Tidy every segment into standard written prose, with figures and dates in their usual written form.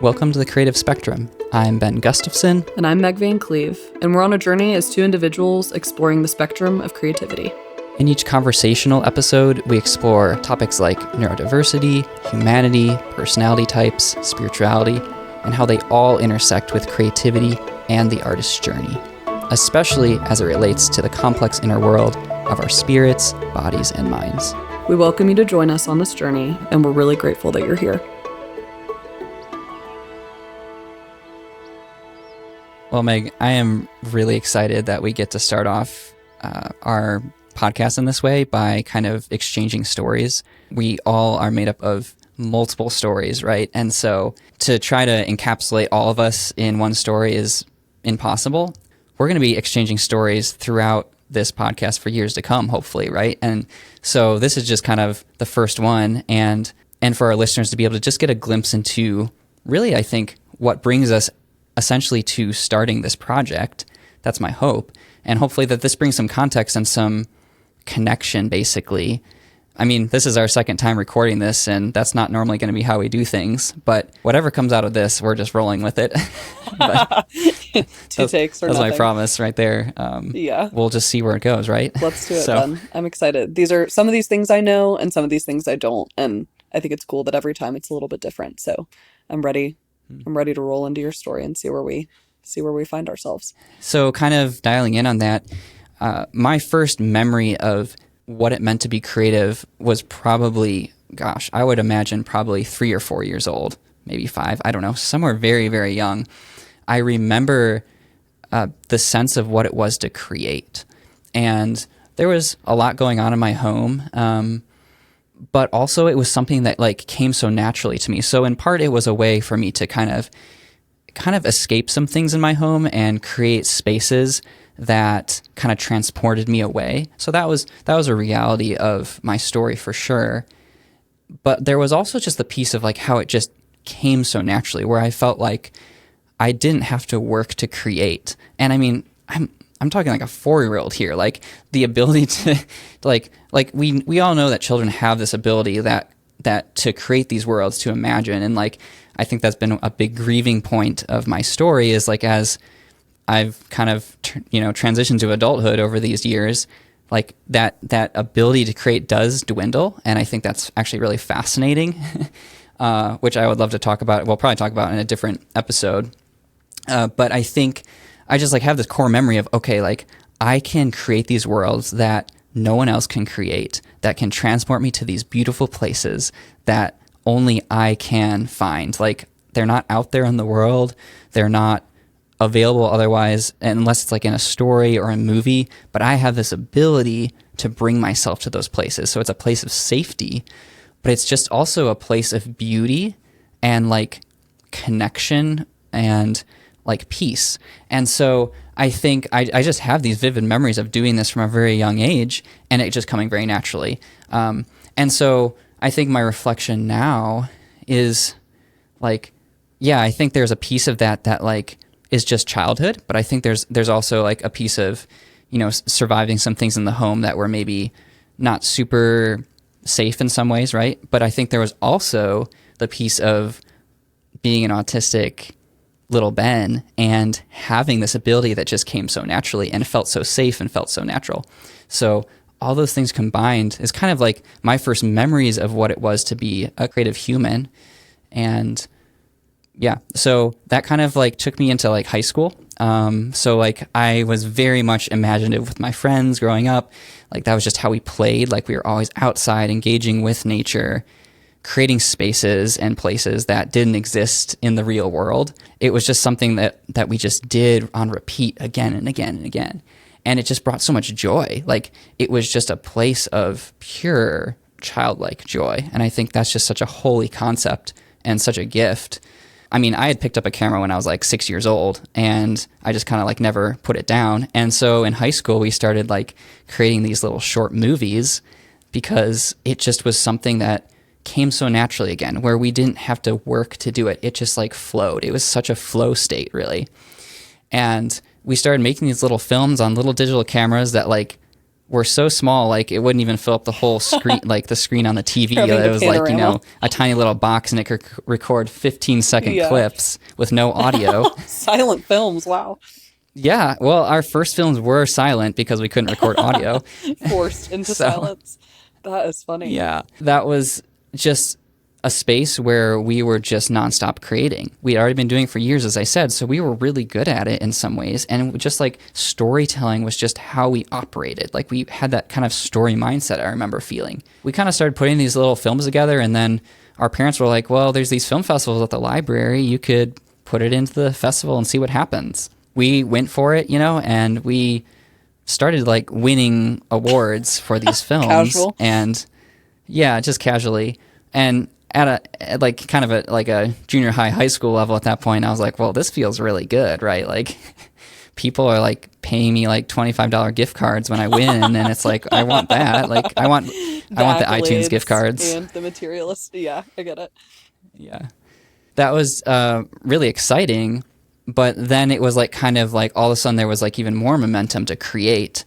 Welcome to the Creative Spectrum. I'm Ben Gustafson. And I'm Meg Van Cleve, and we're on a journey as two individuals exploring the spectrum of creativity. In each conversational episode, we explore topics like neurodiversity, humanity, personality types, spirituality, and how they all intersect with creativity and the artist's journey, especially as it relates to the complex inner world of our spirits, bodies, and minds. We welcome you to join us on this journey, and we're really grateful that you're here. Well, Meg, I am really excited that we get to start off our podcast in this way by kind of exchanging stories. We all are made up of multiple stories, right? And so to try to encapsulate all of us in one story is impossible. We're going to be exchanging stories throughout this podcast for years to come, hopefully, right? And so this is just kind of the first one, and for our listeners to be able to just get a glimpse into really, I think, what brings us essentially to starting this project. That's my hope. And hopefully that this brings some context and some connection, basically. I mean, this is our second time recording this, and that's not normally going to be how we do things, but whatever comes out of this, we're just rolling with it. Two takes or that's nothing. my promise right there. Yeah. We'll just see where it goes, right? Let's do it then. I'm excited. These are some of these things I know and some of these things I don't, and I think it's cool that every time it's a little bit different. So I'm ready. I'm ready to roll into your story and see where we find ourselves. So kind of dialing in on that, my first memory of what it meant to be creative was probably, I would imagine probably 3 or 4 years old, maybe 5, I don't know, somewhere very, very young. I remember the sense of what it was to create. And there was a lot going on in my home, but also it was something that like came so naturally to me. So in part, it was a way for me to kind of escape some things in my home and create spaces that kind of transported me away. So that was a reality of my story for sure. But there was also just the piece of like how it just came so naturally, where I felt like I didn't have to work to create. And I mean, I'm talking like a 4-year-old here, like the ability to like we all know that children have this ability that to create these worlds, to imagine. And like, I think that's been a big grieving point of my story, is like, as I've kind of, transitioned to adulthood over these years, like that ability to create does dwindle. And I think that's actually really fascinating, which I would love to talk about. We'll probably talk about in a different episode. But I think I just like have this core memory of, okay, like I can create these worlds that no one else can create, that can transport me to these beautiful places that only I can find. Like, they're not out there in the world. They're not available otherwise, unless it's like in a story or a movie, but I have this ability to bring myself to those places. So it's a place of safety, but it's just also a place of beauty and like connection and like peace. And so I think I just have these vivid memories of doing this from a very young age, and it just coming very naturally. And so I think my reflection now is like, yeah, I think there's a piece of that like is just childhood, but I think there's also like a piece of, surviving some things in the home that were maybe not super safe in some ways, right? But I think there was also the piece of being an autistic little Ben and having this ability that just came so naturally and felt so safe and felt so natural. So all those things combined is kind of like my first memories of what it was to be a creative human. And yeah, so that kind of like took me into like high school. So like I was very much imaginative with my friends growing up. Like that was just how we played. Like we were always outside engaging with nature, creating spaces and places that didn't exist in the real world. It was just something that we just did on repeat again and again and again. And it just brought so much joy. Like it was just a place of pure childlike joy. And I think that's just such a holy concept and such a gift. I mean, I had picked up a camera when I was like 6 years old, and I just kind of like never put it down. And so in high school, we started like creating these little short movies because it just was something that came so naturally again, where we didn't have to work to do it. It just like flowed. It was such a flow state, really. And we started making these little films on little digital cameras that like were so small, like it wouldn't even fill up the whole screen, like the screen on the TV. It was like, a tiny little box, and it could record 15-second clips with no audio. Silent films, wow. Yeah, well, our first films were silent because we couldn't record audio. Forced into silence. That is funny. Yeah, that was just a space where we were just nonstop creating. We had already been doing it for years, as I said, so we were really good at it in some ways. And just like storytelling was just how we operated. Like we had that kind of story mindset, I remember feeling. We kind of started putting these little films together, and then our parents were like, well, there's these film festivals at the library. You could put it into the festival and see what happens. We went for it, and we started like winning awards for these films. Casual. And yeah, just casually. And at a junior high school level at that point, I was like, well, this feels really good, right? Like people are like paying me like $25 gift cards when I win. And it's like, I want that. Like I want the iTunes gift cards. And the materialist. Yeah, I get it. Yeah. That was really exciting. But then it was like kind of like all of a sudden there was like even more momentum to create.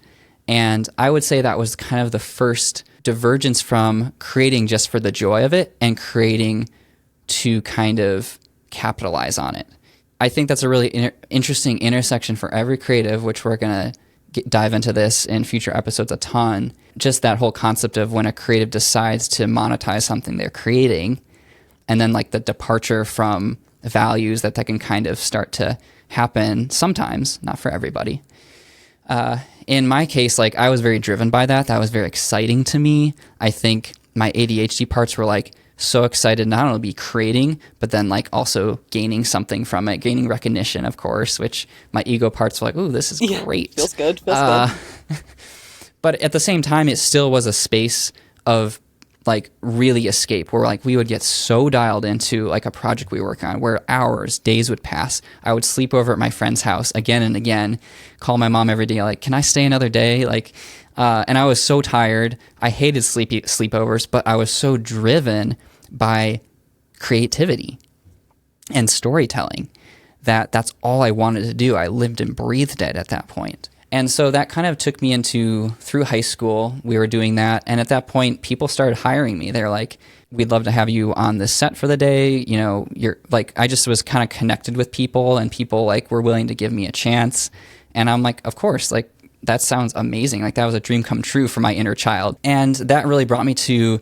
And I would say that was kind of the first divergence from creating just for the joy of it and creating to kind of capitalize on it. I think that's a really interesting intersection for every creative, which we're going to dive into this in future episodes a ton. Just that whole concept of when a creative decides to monetize something they're creating, and then like the departure from values that can kind of start to happen sometimes, not for everybody. In my case, like I was very driven by that. That was very exciting to me. I think my ADHD parts were like so excited not only to be creating, but then like also gaining something from it, gaining recognition, of course, which my ego parts were like, ooh, this is great. Feels good. Good. But at the same time, it still was a space of like really escape, where like we would get so dialed into like a project we were working on where hours, days would pass. I would sleep over at my friend's house again and again, call my mom every day, like, can I stay another day? Like, and I was so tired. I hated sleepovers, but I was so driven by creativity and storytelling that that's all I wanted to do. I lived and breathed it at that point. And so that kind of took me through high school. We were doing that. And at that point, people started hiring me. They're like, we'd love to have you on this set for the day. You're like, I just was kind of connected with people, and people like were willing to give me a chance. And I'm like, of course, like that sounds amazing. Like that was a dream come true for my inner child. And that really brought me to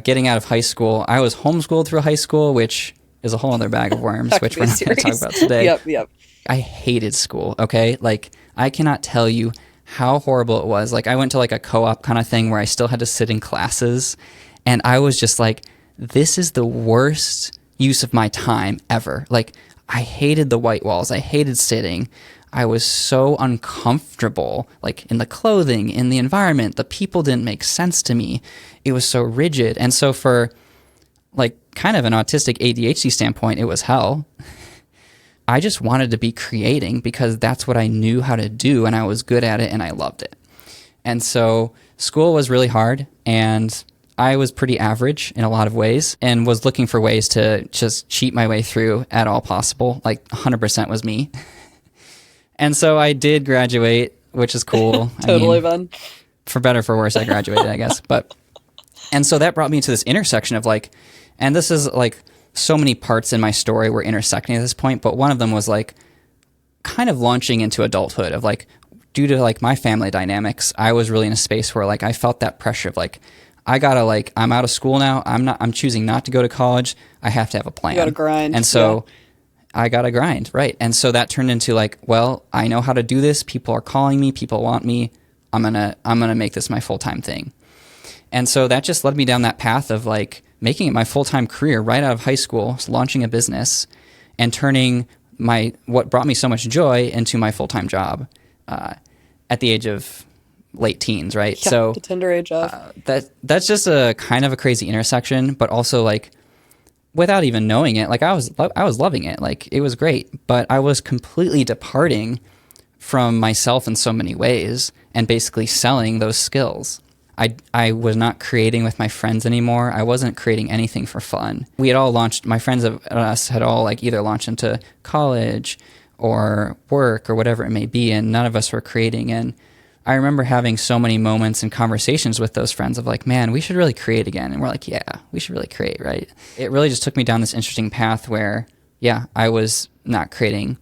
getting out of high school. I was homeschooled through high school, which is a whole other bag of worms, which we're not going to talk about today. Yep. I hated school, okay? Like, I cannot tell you how horrible it was. Like, I went to like a co-op kind of thing where I still had to sit in classes, and I was just like, this is the worst use of my time ever. Like, I hated the white walls. I hated sitting. I was so uncomfortable, like in the clothing, in the environment. The people didn't make sense to me. It was so rigid. And so for like kind of an autistic ADHD standpoint, it was hell. I just wanted to be creating because that's what I knew how to do, and I was good at it, and I loved it. And so school was really hard, and I was pretty average in a lot of ways and was looking for ways to just cheat my way through at all possible. Like 100% was me. And so I did graduate, which is cool. Totally fun. For better or for worse, I graduated, I guess. And so that brought me to this intersection of like, and this is like, so many parts in my story were intersecting at this point, but one of them was like kind of launching into adulthood of like, due to like my family dynamics, I was really in a space where like I felt that pressure of like, I'm out of school now. I'm choosing not to go to college. I have to have a plan. You gotta grind. And so I gotta grind, right? And so that turned into like, well, I know how to do this. People are calling me. People want me. I'm gonna make this my full-time thing. And so that just led me down that path of like making it my full-time career right out of high school, launching a business, and turning what brought me so much joy into my full-time job at the age of late teens, right? Yeah, so the tender age of. That's just a kind of a crazy intersection, but also like without even knowing it, like I was loving it. Like it was great, but I was completely departing from myself in so many ways and basically selling those skills. I was not creating with my friends anymore. I wasn't creating anything for fun. We had all launched, my friends and us had all like either launched into college or work or whatever it may be, and none of us were creating. And I remember having so many moments and conversations with those friends of like, man, we should really create again. And we're like, yeah, we should really create, right? It really just took me down this interesting path where, yeah, I was not creating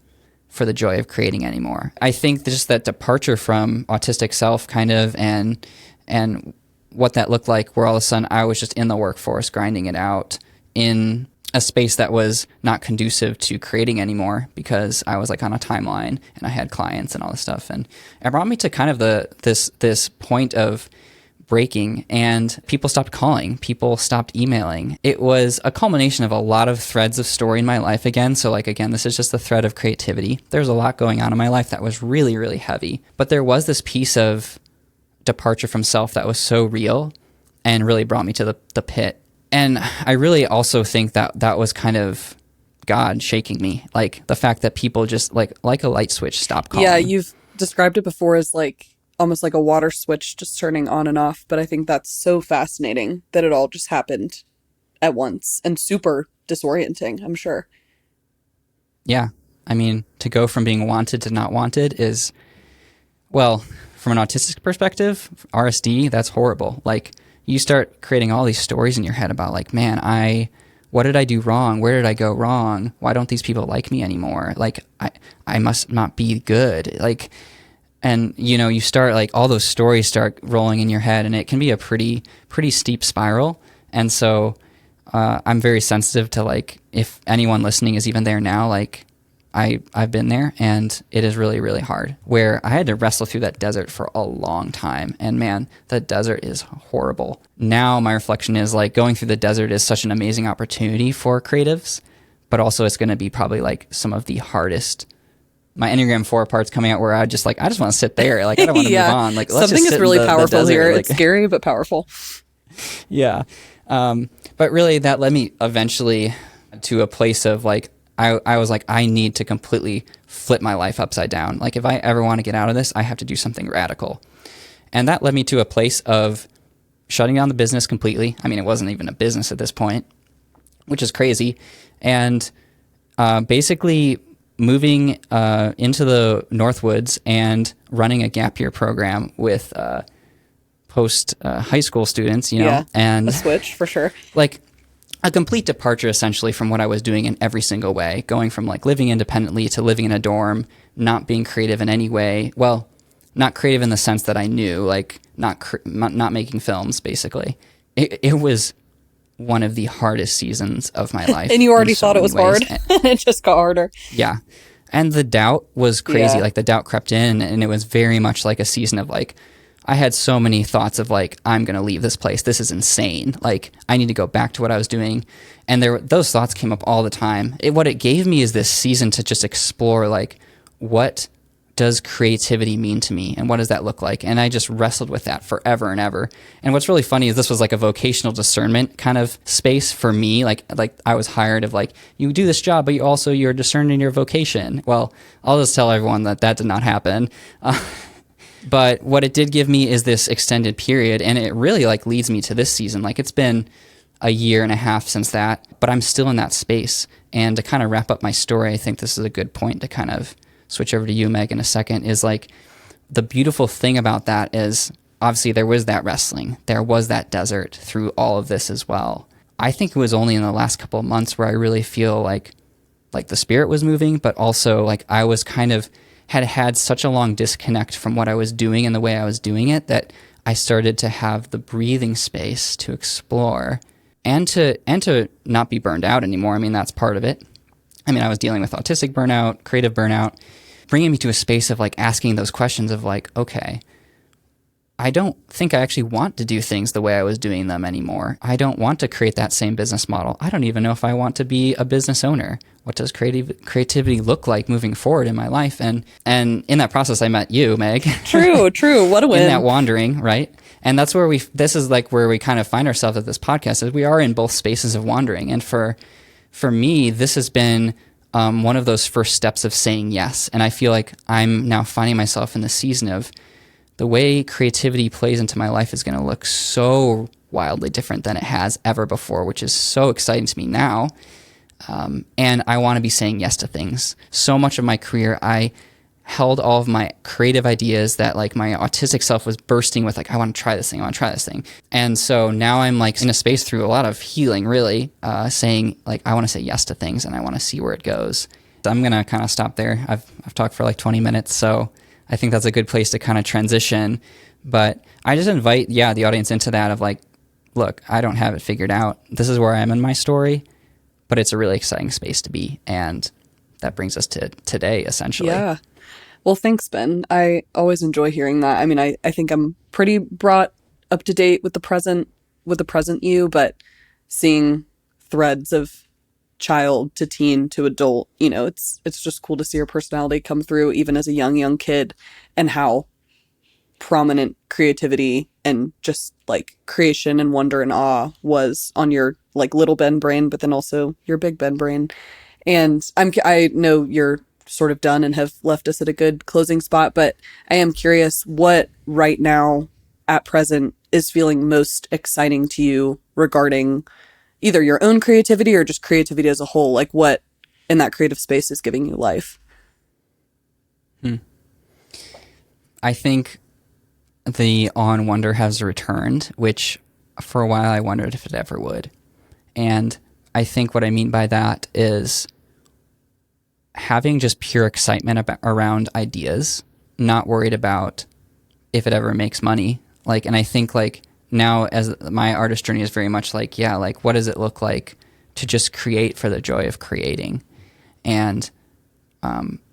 for the joy of creating anymore. I think just that departure from autistic self kind of and what that looked like, where all of a sudden I was just in the workforce grinding it out in a space that was not conducive to creating anymore because I was like on a timeline and I had clients and all this stuff. And it brought me to kind of this point of breaking, and people stopped calling, people stopped emailing. It was a culmination of a lot of threads of story in my life again. So like, again, this is just the thread of creativity. There's a lot going on in my life that was really, really heavy, but there was this piece of departure from self that was so real and really brought me to the pit. And I really also think that was kind of God shaking me. Like the fact that people just like a light switch stopped calling. Yeah, you've described it before as like almost like a water switch just turning on and off. But I think that's so fascinating that it all just happened at once and super disorienting, I'm sure. Yeah. I mean, to go from being wanted to not wanted is, well, from an autistic perspective, RSD, that's horrible. Like, you start creating all these stories in your head about like, man, what did I do wrong? Where did I go wrong? Why don't these people like me anymore? Like, I must not be good. Like, and you start like all those stories start rolling in your head, and it can be a pretty steep spiral. And so I'm very sensitive to like, if anyone listening is even there now, like I've been there, and it is really, really hard, where I had to wrestle through that desert for a long time. And man, the desert is horrible. Now my reflection is like, going through the desert is such an amazing opportunity for creatives, but also it's going to be probably like some of the hardest. My Enneagram 4 part's coming out where I just want to sit there. Like, I don't want to Yeah. move on. Like, let's Something just sit is really in the powerful desert. here. Like, It's scary, but powerful. yeah. But really that led me eventually to a place of like, I was like, I need to completely flip my life upside down. Like, if I ever want to get out of this, I have to do something radical. And that led me to a place of shutting down the business completely. I mean, it wasn't even a business at this point, which is crazy. And basically moving into the Northwoods and running a gap year program with post high school students, Yeah, and a switch for sure. like a complete departure essentially from what I was doing in every single way, going from like living independently to living in a dorm, not being creative in any way. Well, not creative in the sense that I knew, like not making films, basically. It was one of the hardest seasons of my life. And you already in so thought it many was ways. hard. It just got harder. Yeah. And the doubt was crazy. Yeah. Like the doubt crept in, and it was very much like a season of like, I had so many thoughts of like, I'm going to leave this place. This is insane. Like, I need to go back to what I was doing. And those thoughts came up all the time. What it gave me is this season to just explore like, what does creativity mean to me, and what does that look like? And I just wrestled with that forever and ever. And what's really funny is this was like a vocational discernment kind of space for me. Like I was hired of like, you do this job, but you're discerning your vocation. Well, I'll just tell everyone that did not happen. But what it did give me is this extended period, and it really like leads me to this season. Like, it's been a year and a half since that, but I'm still in that space. And to kind of wrap up my story, I think this is a good point to kind of switch over to you, Meg, in a second, is like, the beautiful thing about that is obviously there was that wrestling, there was that desert through all of this as well. I think it was only in the last couple of months where I really feel like the spirit was moving, but also like I was kind of had such a long disconnect from what I was doing and the way I was doing it, that I started to have the breathing space to explore and to not be burned out anymore. I mean, that's part of it. I mean, I was dealing with autistic burnout, creative burnout, bringing me to a space of like asking those questions of like, okay, I don't think I actually want to do things the way I was doing them anymore. I don't want to create that same business model. I don't even know if I want to be a business owner. What does creativity look like moving forward in my life? And in that process, I met you, Meg. True. What a win. In that wandering, right? And that's where this is like where we kind of find ourselves at this podcast, is we are in both spaces of wandering. And for me, this has been one of those first steps of saying yes. And I feel like I'm now finding myself in the season of the way creativity plays into my life is going to look so wildly different than it has ever before, which is so exciting to me now. And I want to be saying yes to things. So much of my career, I held all of my creative ideas that like my autistic self was bursting with, like, I want to try this thing. I want to try this thing. And so now I'm like in a space through a lot of healing, really, saying like, I want to say yes to things and I want to see where it goes. So I'm going to kind of stop there. I've talked for like 20 minutes. So I think that's a good place to kind of transition. But I just invite, the audience into that of like, look, I don't have it figured out. This is where I am in my story, but it's a really exciting space to be. And that brings us to today, essentially. Yeah. Well, thanks, Ben. I always enjoy hearing that. I mean, I think I'm pretty brought up to date with the present you, but seeing threads of child to teen to adult, it's just cool to see your personality come through even as a young kid, and how prominent creativity and just like creation and wonder and awe was on your like little Ben brain, but then also your big Ben brain. And I know you're sort of done and have left us at a good closing spot, but I am curious what right now at present is feeling most exciting to you regarding either your own creativity or just creativity as a whole. Like what in that creative space is giving you life? I think the awe and wonder has returned, which for a while I wondered if it ever would. And I think what I mean by that is having just pure excitement around ideas, not worried about if it ever makes money. Like, and I think like now as my artist journey is very much like, like what does it look like to just create for the joy of creating? And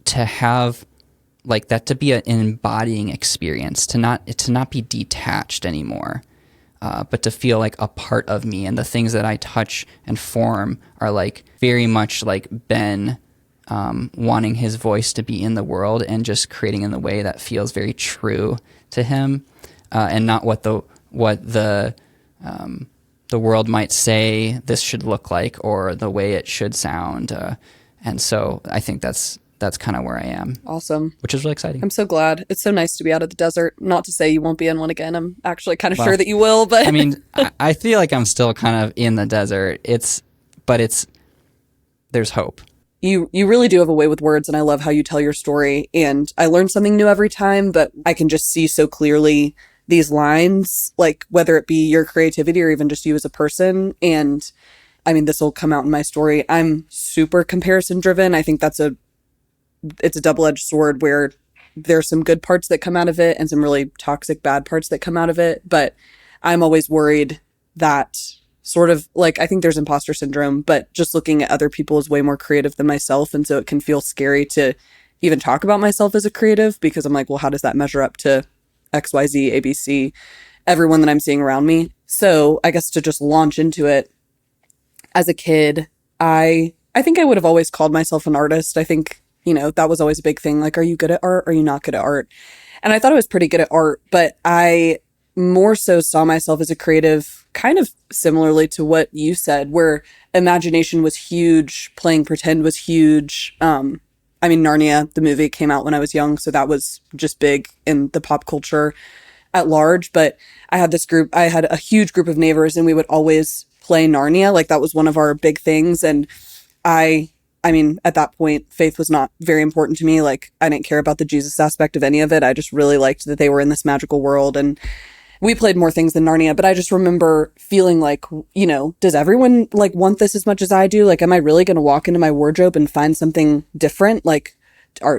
to have like that to be an embodying experience, to not be detached anymore, but to feel like a part of me, and the things that I touch and form are like very much like Ben wanting his voice to be in the world and just creating in the way that feels very true to him, and not what the world might say this should look like or the way it should sound. And so I think that's kind of where I am. Awesome. Which is really exciting. I'm so glad. It's so nice to be out of the desert. Not to say you won't be in one again. I'm actually kind of sure that you will, but I mean, I feel like I'm still kind of in the desert. There's hope. You really do have a way with words, and I love how you tell your story. And I learn something new every time, but I can just see so clearly these lines, like whether it be your creativity or even just you as a person. And I mean, this will come out in my story. I'm super comparison driven. I think it's a double-edged sword where there's some good parts that come out of it and some really toxic bad parts that come out of it. But I'm always worried that sort of like, I think there's imposter syndrome, but just looking at other people is way more creative than myself. And so it can feel scary to even talk about myself as a creative, because I'm like, well, how does that measure up to XYZ, ABC, everyone that I'm seeing around me? So I guess to just launch into it, as a kid, I think I would have always called myself an artist. I think, that was always a big thing. Like, are you good at art? Or are you not good at art? And I thought I was pretty good at art, but I more so saw myself as a creative, kind of similarly to what you said, where imagination was huge, playing pretend was huge. I mean, Narnia, the movie, came out when I was young, so that was just big in the pop culture at large. But I had a huge group of neighbors, and we would always play Narnia. Like, that was one of our big things. And I mean, at that point, faith was not very important to me. Like, I didn't care about the Jesus aspect of any of it. I just really liked that they were in this magical world. And we played more things than Narnia. But I just remember feeling like, does everyone like want this as much as I do? Like, am I really going to walk into my wardrobe and find something different? Like,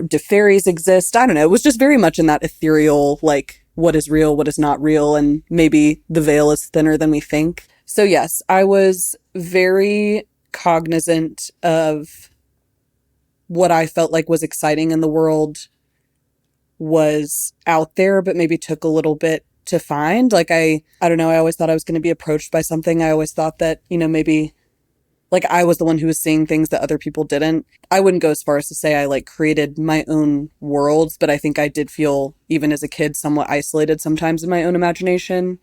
do fairies exist? I don't know. It was just very much in that ethereal, like, what is real, what is not real, and maybe the veil is thinner than we think. So yes, I was very cognizant of what I felt like was exciting in the world was out there, but maybe took a little bit to find. Like, I don't know, I always thought I was going to be approached by something. I always thought that, maybe like I was the one who was seeing things that other people didn't. I wouldn't go as far as to say I like created my own worlds, but I think I did feel, even as a kid, somewhat isolated sometimes in my own imagination.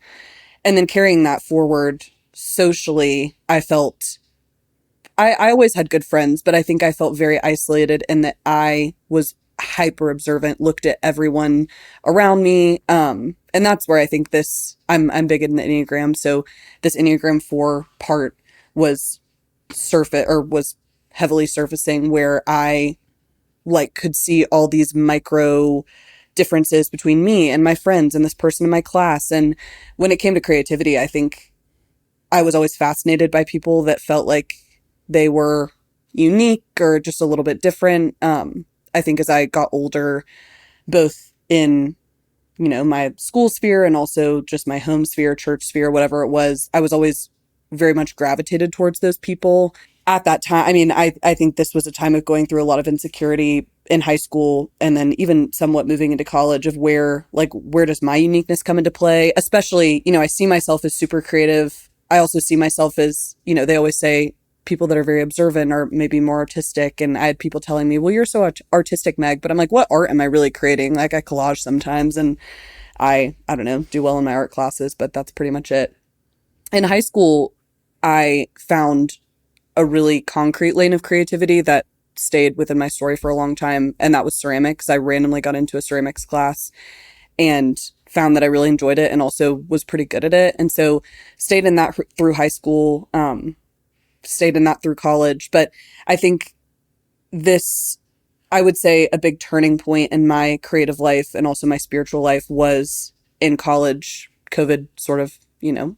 And then carrying that forward socially, I felt I always had good friends, but I think I felt very isolated in that I was hyper observant, looked at everyone around me. And that's where I think I'm big in the Enneagram. So this Enneagram 4 part was heavily surfacing, where I like could see all these micro differences between me and my friends and this person in my class. And when it came to creativity, I think I was always fascinated by people that felt like they were unique or just a little bit different. I think as I got older, both in, you know, my school sphere and also just my home sphere, church sphere, whatever it was, I was always very much gravitated towards those people. At that time, I mean, I think this was a time of going through a lot of insecurity in high school and then even somewhat moving into college of where does my uniqueness come into play? Especially, you know, I see myself as super creative. I also see myself as, you know, they always say people that are very observant are maybe more artistic. And I had people telling me, well, you're so artistic, Meg. But I'm like, what art am I really creating? Like I collage sometimes and I don't know, do well in my art classes, but that's pretty much it. In high school, I found a really concrete lane of creativity that stayed within my story for a long time. And that was ceramics. I randomly got into a ceramics class and found that I really enjoyed it and also was pretty good at it. And so stayed in that through high school, stayed in that through college. But I think this, I would say a big turning point in my creative life and also my spiritual life was in college. COVID sort of, you know,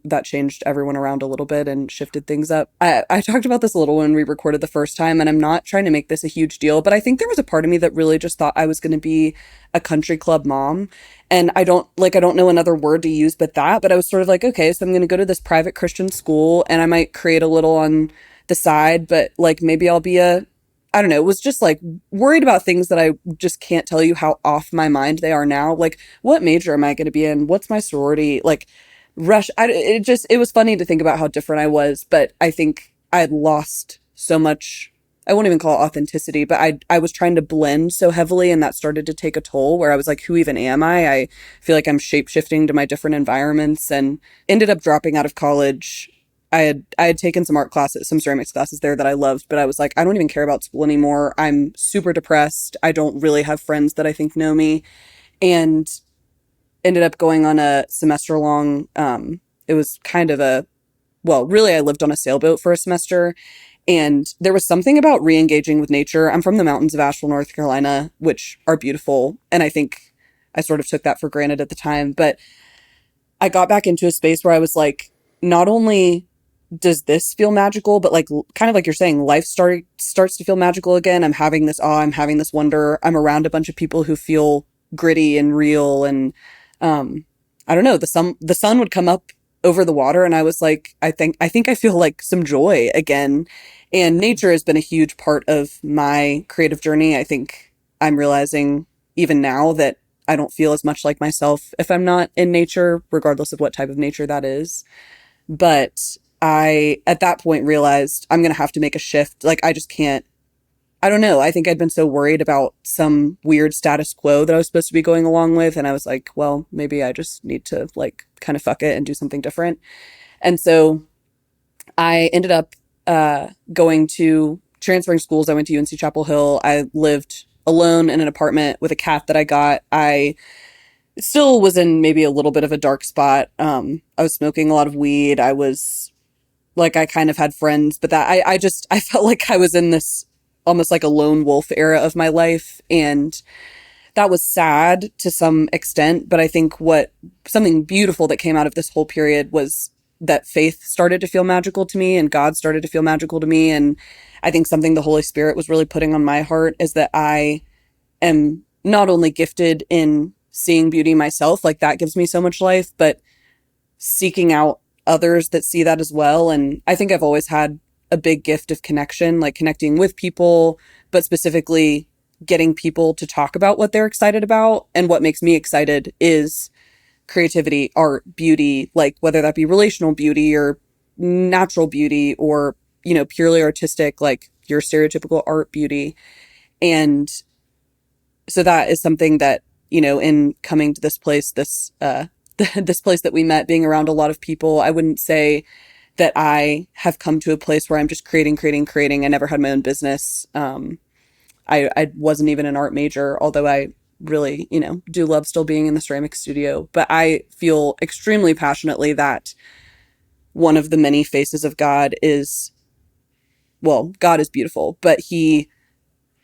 that changed everyone around a little bit and shifted things up. I talked about this a little when we recorded the first time, and I'm not trying to make this a huge deal, but I think there was a part of me that really just thought I was going to be a country club mom. And I don't know another word to use but that, but I was sort of like, okay, so I'm going to go to this private Christian school and I might create a little on the side, but like maybe I'll be I don't know, it was just like worried about things that I just can't tell you how off my mind they are now. Like, what major am I going to be in? What's my sorority? Like, it was funny to think about how different I was, but I think I had lost so much. I won't even call it authenticity, but I was trying to blend so heavily, and that started to take a toll where I was like, who even am I? I feel like I'm shape shifting to my different environments, and ended up dropping out of college. I had taken some art classes, some ceramics classes there that I loved, but I was like, I don't even care about school anymore. I'm super depressed. I don't really have friends that I think know me, and ended up going on a semester long. It was kind of really, I lived on a sailboat for a semester, and there was something about re-engaging with nature. I'm from the mountains of Asheville, North Carolina, which are beautiful, and I think I sort of took that for granted at the time, but I got back into a space where I was like, not only does this feel magical, but like kind of like you're saying, life starts to feel magical again. I'm having this awe, I'm having this wonder. I'm around a bunch of people who feel gritty and real, and I don't know, the sun would come up over the water, and I was like, I think I feel like some joy again. And nature has been a huge part of my creative journey. I think I'm realizing even now that I don't feel as much like myself if I'm not in nature, regardless of what type of nature that is. But I, at that point, realized I'm going to have to make a shift. Like, I just can't, I don't know. I think I'd been so worried about some weird status quo that I was supposed to be going along with. And I was like, well, maybe I just need to like kind of fuck it and do something different. And so I ended up transferring schools. I went to UNC Chapel Hill. I lived alone in an apartment with a cat that I got. I still was in maybe a little bit of a dark spot. I was smoking a lot of weed. I was like, I kind of had friends, but that I felt like I was in this almost like a lone wolf era of my life. And that was sad to some extent. But I think something beautiful that came out of this whole period was that faith started to feel magical to me and God started to feel magical to me. And I think something the Holy Spirit was really putting on my heart is that I am not only gifted in seeing beauty myself, like that gives me so much life, but seeking out others that see that as well. And I think I've always had a big gift of connection, like connecting with people, but specifically getting people to talk about what they're excited about. And what makes me excited is creativity, art, beauty, like whether that be relational beauty or natural beauty or, you know, purely artistic, like your stereotypical art beauty. And so that is something that, you know, in coming to this place, this place that we met, being around a lot of people, I wouldn't say that I have come to a place where I'm just creating. I never had my own business. I wasn't even an art major, although I really, you know, do love still being in the ceramic studio. But I feel extremely passionately that one of the many faces of God is, well, God is beautiful, but he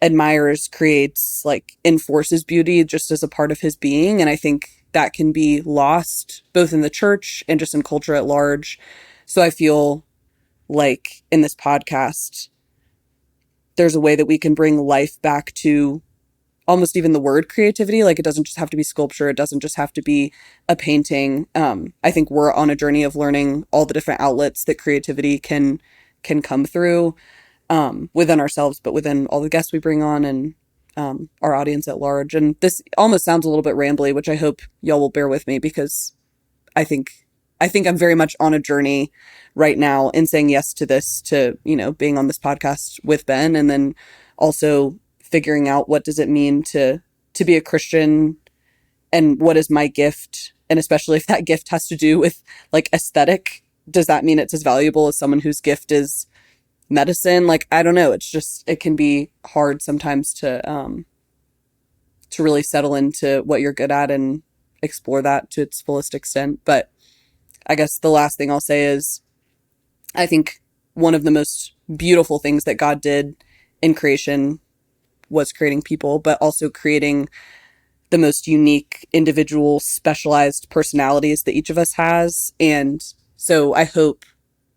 admires, creates, like enforces beauty just as a part of his being. And I think that can be lost both in the church and just in culture at large. So I feel like in this podcast, there's a way that we can bring life back to almost even the word creativity. Like, it doesn't just have to be sculpture. It doesn't just have to be a painting. I think we're on a journey of learning all the different outlets that creativity can come through, within ourselves, but within all the guests we bring on, and our audience at large. And this almost sounds a little bit rambly, which I hope y'all will bear with me, because I think I'm very much on a journey right now in saying yes to this, to, being on this podcast with Ben, and then also figuring out what does it mean to be a Christian, and what is my gift. And especially if that gift has to do with like aesthetic, does that mean it's as valuable as someone whose gift is medicine? Like, I don't know. It's just, it can be hard sometimes to really settle into what you're good at and explore that to its fullest extent. But I guess the last thing I'll say is, I think one of the most beautiful things that God did in creation was creating people, but also creating the most unique, individual, specialized personalities that each of us has. And so I hope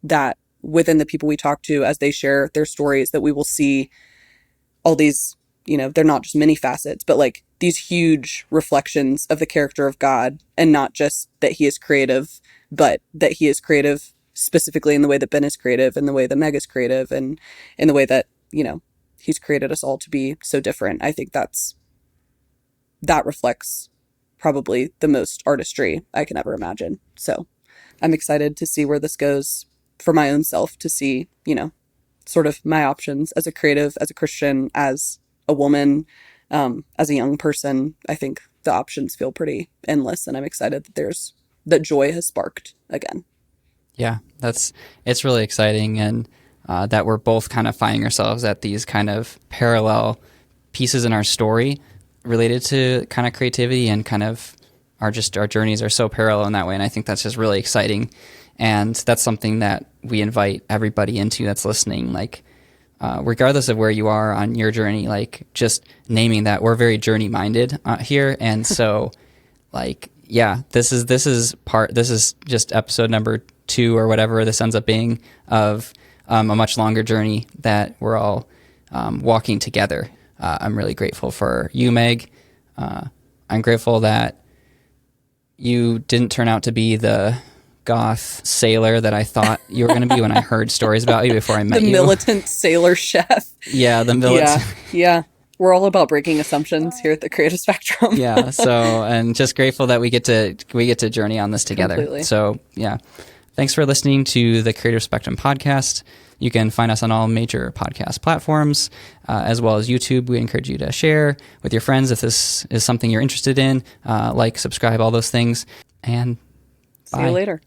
that within the people we talk to, as they share their stories, that we will see all these, they're not just many facets, but like these huge reflections of the character of God, and not just that he is creative, but that he is creative specifically in the way that Ben is creative, and the way that Meg is creative, and in the way that, he's created us all to be so different. I think that reflects probably the most artistry I can ever imagine. So I'm excited to see where this goes for my own self, to see, sort of my options as a creative, as a Christian, as a woman, as a young person. I think the options feel pretty endless, and I'm excited that joy has sparked again. Yeah, it's really exciting, and that we're both kind of finding ourselves at these kind of parallel pieces in our story related to kind of creativity, and kind of our journeys are so parallel in that way. And I think that's just really exciting. And that's something that we invite everybody into that's listening, like, regardless of where you are on your journey, like, just naming that we're very journey minded here. And so like, yeah, this is just episode number 2 or whatever this ends up being of a much longer journey that we're all walking together. I'm really grateful for you, Meg. I'm grateful that you didn't turn out to be the goth sailor that I thought you were going to be when I heard stories about you before I met you. The militant sailor chef. Yeah, the militant. Yeah. We're all about breaking assumptions here at the Creative Spectrum. Yeah. So, and just grateful that we get to journey on this together. Completely. So, yeah. Thanks for listening to the Creative Spectrum podcast. You can find us on all major podcast platforms, as well as YouTube. We encourage you to share with your friends if this is something you're interested in. Like, subscribe, all those things. And see you later.